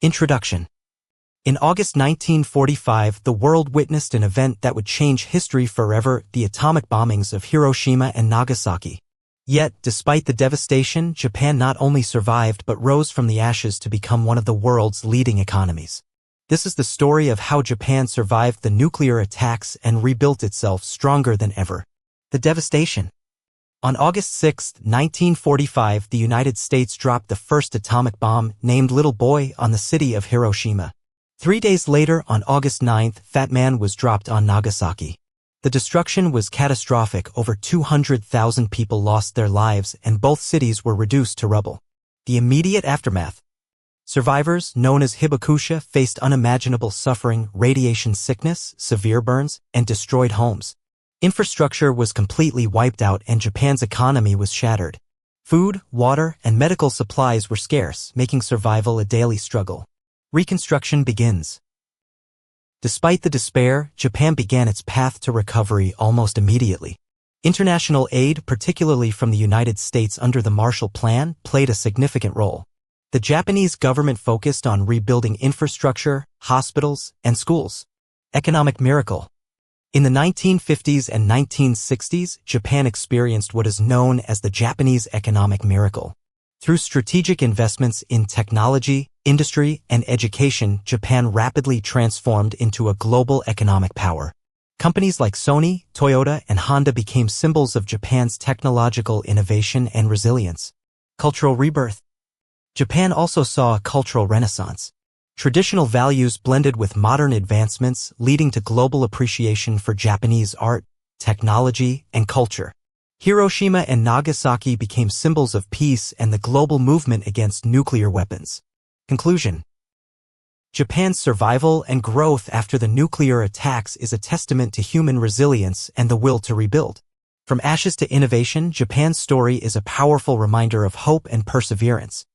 Introduction. In August 1945, the world witnessed an event that would change history forever: the atomic bombings of Hiroshima and Nagasaki. Yet, despite the devastation, Japan not only survived but rose from the ashes to become one of the world's leading economies. This is the story of how Japan survived the nuclear attacks and rebuilt itself stronger than ever. The devastation. On August 6, 1945, the United States dropped the first atomic bomb, named Little Boy, on the city of Hiroshima. 3 days later, on August 9, Fat Man was dropped on Nagasaki. The destruction was catastrophic. Over 200,000 people lost their lives, and both cities were reduced to rubble. The immediate aftermath. Survivors, known as hibakusha, faced unimaginable suffering: radiation sickness, severe burns, and destroyed homes. Infrastructure was completely wiped out, and Japan's economy was shattered. Food, water, and medical supplies were scarce, making survival a daily struggle. Reconstruction begins. Despite the despair, Japan began its path to recovery almost immediately. International aid, particularly from the United States under the Marshall Plan, played a significant role. The Japanese government focused on rebuilding infrastructure, hospitals, and schools. Economic miracle. In the 1950s and 1960s, Japan experienced what is known as the Japanese economic miracle. Through strategic investments in technology, industry, and education, Japan rapidly transformed into a global economic power. Companies like Sony, Toyota, and Honda became symbols of Japan's technological innovation and resilience. Cultural rebirth. Japan also saw a cultural renaissance. Traditional values blended with modern advancements, leading to global appreciation for Japanese art, technology, and culture. Hiroshima and Nagasaki became symbols of peace and the global movement against nuclear weapons. Conclusion. Japan's survival and growth after the nuclear attacks is a testament to human resilience and the will to rebuild. From ashes to innovation, Japan's story is a powerful reminder of hope and perseverance.